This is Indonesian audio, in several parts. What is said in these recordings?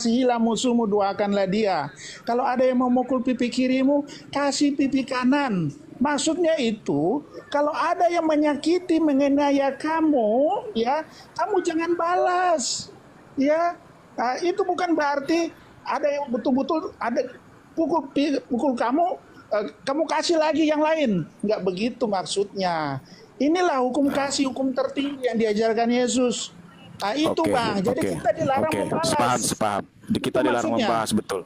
kasihilah musuhmu, doakanlah dia. Kalau ada yang memukul pipi kirimu, kasih pipi kanan. Maksudnya itu, kalau ada yang menyakiti, menganiaya kamu, ya, kamu jangan balas. Ya, itu bukan berarti ada yang betul-betul ada pukul kamu, kamu kasih lagi yang lain. Nggak begitu maksudnya. Inilah hukum kasih, hukum tertinggi yang diajarkan Yesus. Nah, itu Oke, Bang. Jadi oke, kita dilarang oke. membalas. Sepaham. Kita Itu dilarang maksudnya. membahas, betul.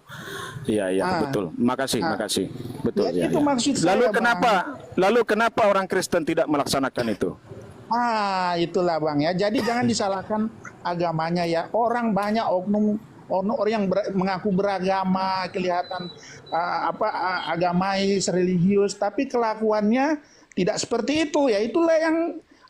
Iya, iya, Ah, betul. Makasih, ah. makasih. Betul, Ya, ya, itu ya. maksud Lalu saya, Bang. kenapa orang Kristen tidak melaksanakan itu? Itulah Bang ya. Jadi jangan disalahkan agamanya ya. Orang banyak oknum orang yang mengaku beragama, kelihatan agamais, religius, tapi kelakuannya tidak seperti itu. Ya itulah yang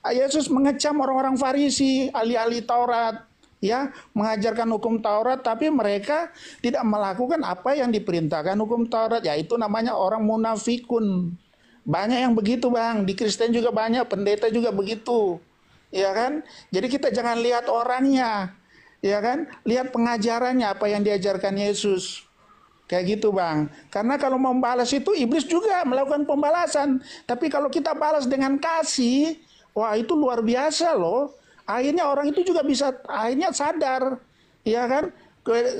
Yesus mengecam orang-orang Farisi, ahli-ahli Taurat, ya, mengajarkan hukum Taurat, tapi mereka tidak melakukan apa yang diperintahkan hukum Taurat. Ya itu namanya orang munafikun. Banyak yang begitu Bang, di Kristen juga banyak, pendeta juga begitu. Ya kan? Jadi kita jangan lihat orangnya, ya kan? Lihat pengajarannya, apa yang diajarkan Yesus. Kayak gitu Bang. Karena kalau membalas itu iblis juga melakukan pembalasan. Tapi kalau kita balas dengan kasih, wah itu luar biasa loh. Akhirnya orang itu juga bisa akhirnya sadar, ya kan?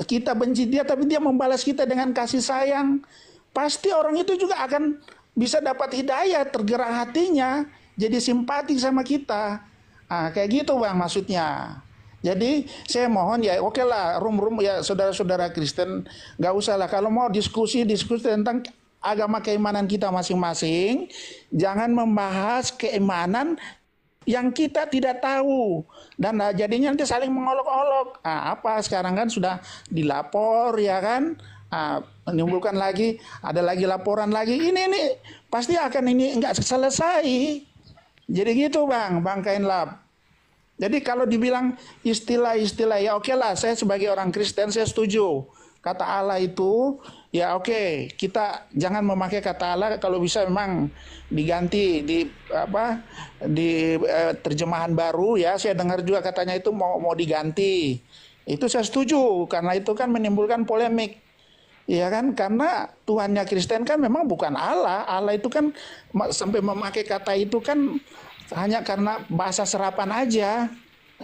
Kita benci dia tapi dia membalas kita dengan kasih sayang. Pasti orang itu juga akan bisa dapat hidayah, tergerak hatinya, jadi simpati sama kita. Kayak gitu Bang maksudnya. Jadi saya mohon ya oke lah rum ya saudara-saudara Kristen nggak usah lah kalau mau diskusi tentang agama keimanan kita masing-masing, jangan membahas keimanan yang kita tidak tahu dan jadinya nanti saling mengolok-olok. Apa sekarang kan sudah dilapor ya kan, menimbulkan lagi ada lagi laporan lagi ini pasti akan ini nggak selesai. Jadi gitu Bang Kainlap. Jadi kalau dibilang istilah-istilah ya oke lah, saya sebagai orang Kristen saya setuju. Kata Allah itu ya oke, kita jangan memakai kata Allah, kalau bisa memang diganti di terjemahan baru ya. Saya dengar juga katanya itu mau diganti. Itu saya setuju karena itu kan menimbulkan polemik. Ya kan, karena Tuhannya Kristen kan memang bukan Allah. Allah itu kan sampai memakai kata itu kan hanya karena bahasa serapan aja.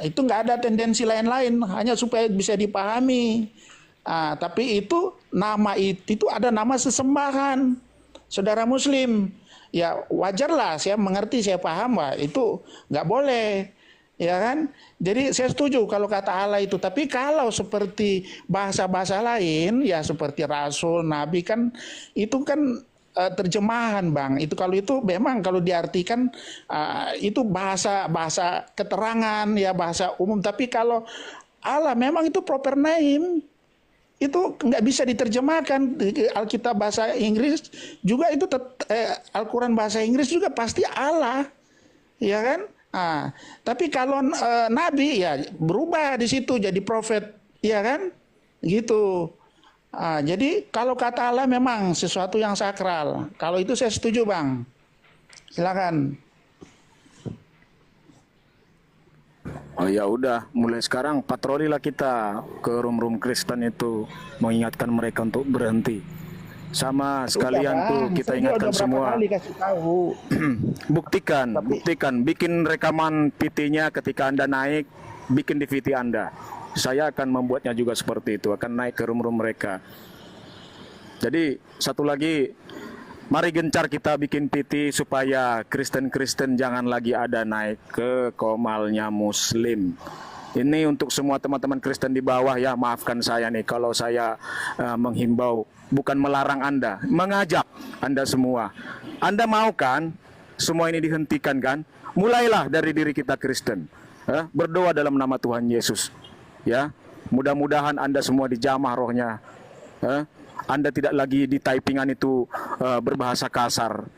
Itu nggak ada tendensi lain-lain, hanya supaya bisa dipahami. Tapi itu nama itu ada nama sesembahan, saudara Muslim. Ya wajarlah, saya mengerti, saya paham, Pak. Itu nggak boleh, ya kan? Jadi saya setuju kalau kata Allah itu. Tapi kalau seperti bahasa-bahasa lain, ya seperti Rasul, Nabi kan, itu kan terjemahan Bang. Itu kalau itu memang kalau diartikan itu bahasa keterangan ya, bahasa umum. Tapi kalau Allah memang itu proper name, itu nggak bisa diterjemahkan. Alkitab bahasa Inggris juga itu Al-Quran bahasa Inggris juga pasti Allah, ya kan? Tapi kalau Nabi ya berubah di situ jadi profet, ya kan? Gitu. Jadi kalau kata Allah memang sesuatu yang sakral. Kalau itu saya setuju Bang. Silakan. Oh ya udah, mulai sekarang patrolilah kita ke room-room Kristen itu, mengingatkan mereka untuk berhenti. Sama sekalian Bang, tuh kita saya juga ingatkan udah berapa semua. kali kasih tahu. Buktikan, bikin rekaman PT-nya ketika Anda naik, bikin di VT Anda. Saya akan membuatnya juga seperti itu, akan naik ke room-room mereka. Jadi satu lagi, mari gencar kita bikin PT supaya Kristen-Kristen jangan lagi ada naik ke komalnya Muslim. Ini untuk semua teman-teman Kristen di bawah ya, maafkan saya nih kalau saya menghimbau, bukan melarang Anda, mengajak Anda semua. Anda mau kan semua ini dihentikan kan? Mulailah dari diri kita Kristen. Berdoa dalam nama Tuhan Yesus. Ya, mudah-mudahan Anda semua dijamah rohnya. Anda tidak lagi di typingan itu berbahasa kasar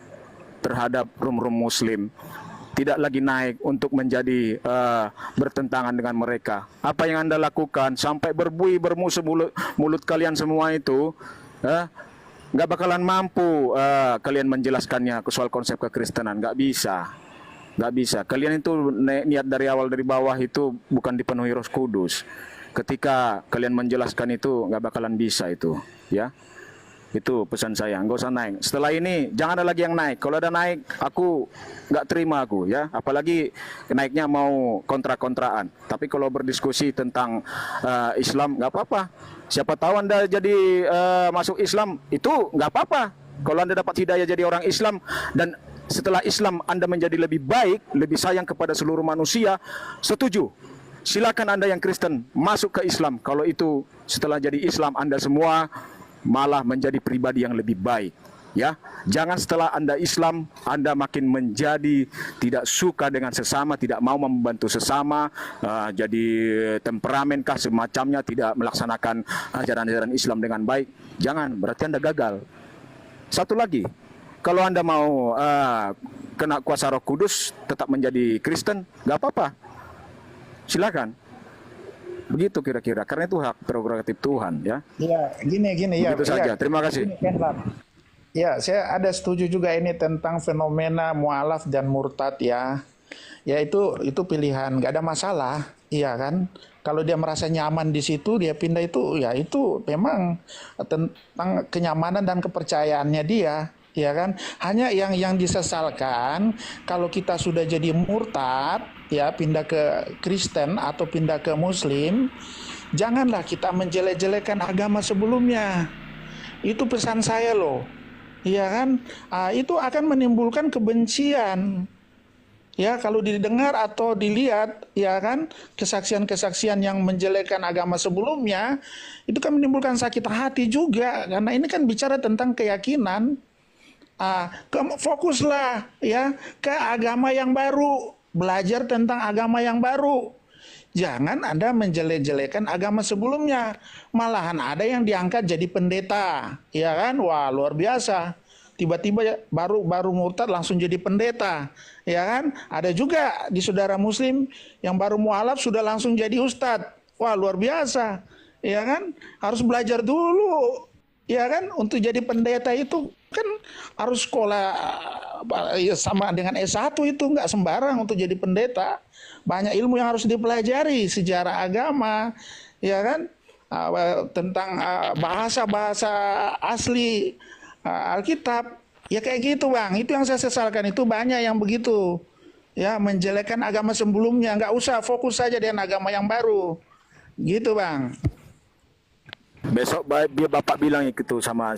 terhadap room-room Muslim. Tidak lagi naik untuk menjadi bertentangan dengan mereka. Apa yang Anda lakukan sampai bermusuh mulut kalian semua itu, nggak bakalan mampu kalian menjelaskannya ke soal konsep kekristenan. Nggak bisa. Kalian itu niat dari awal dari bawah itu bukan dipenuhi Roh Kudus. ketika kalian menjelaskan itu nggak bakalan bisa itu, ya. Itu pesan saya, nggak usah naik. Setelah ini jangan ada lagi yang naik. Kalau ada naik, aku nggak terima aku, ya. Apalagi naiknya mau kontra-kontraan. Tapi kalau berdiskusi tentang Islam nggak apa-apa. Siapa tahu Anda jadi masuk Islam, itu nggak apa-apa. Kalau Anda dapat hidayah jadi orang Islam dan setelah Islam Anda menjadi lebih baik, lebih sayang kepada seluruh manusia, setuju. Silakan Anda yang Kristen masuk ke Islam. Kalau itu setelah jadi Islam Anda semua malah menjadi pribadi yang lebih baik, ya. Jangan setelah Anda Islam Anda makin menjadi tidak suka dengan sesama, tidak mau membantu sesama, jadi temperamenkah semacamnya, tidak melaksanakan ajaran-ajaran Islam dengan baik. Jangan, berarti Anda gagal. Satu lagi, kalau Anda mau kena kuasa Roh Kudus tetap menjadi Kristen, nggak apa-apa, silakan. Begitu kira-kira, karena itu hak prerogatif Tuhan, ya. Ya, gini ya. Begitu saja. Terima kasih. Ya, saya ada setuju juga ini tentang fenomena mualaf dan murtad, ya. Ya itu pilihan, nggak ada masalah, iya kan? Kalau dia merasa nyaman di situ, dia pindah itu, ya itu memang tentang kenyamanan dan kepercayaannya dia. Ya kan, hanya yang disesalkan kalau kita sudah jadi murtad, ya pindah ke Kristen atau pindah ke Muslim, janganlah kita menjelek-jelekan agama sebelumnya. Itu pesan saya loh, ya kan, itu akan menimbulkan kebencian. Ya, kalau didengar atau dilihat, ya kan, kesaksian-kesaksian yang menjelekkan agama sebelumnya, itu kan menimbulkan sakit hati juga, karena ini kan bicara tentang keyakinan. Fokuslah ya ke agama yang baru, belajar tentang agama yang baru. Jangan Anda menjelek-jelekan agama sebelumnya. Malahan ada yang diangkat jadi pendeta, ya kan? Wah, luar biasa. Tiba-tiba baru murtad langsung jadi pendeta, ya kan? Ada juga di saudara Muslim yang baru mualaf sudah langsung jadi ustadz. Wah, luar biasa, ya kan? Harus belajar dulu. Ya kan, untuk jadi pendeta itu kan harus sekolah ya, sama dengan S1 itu nggak sembarang untuk jadi pendeta. Banyak ilmu yang harus dipelajari, sejarah agama, ya kan, tentang bahasa-bahasa asli Alkitab. Ya kayak gitu Bang, itu yang saya sesalkan, itu banyak yang begitu. Ya, menjelekkan agama sebelumnya, nggak usah, fokus saja dengan agama yang baru. Gitu Bang. Besok Bapak bilang itu sama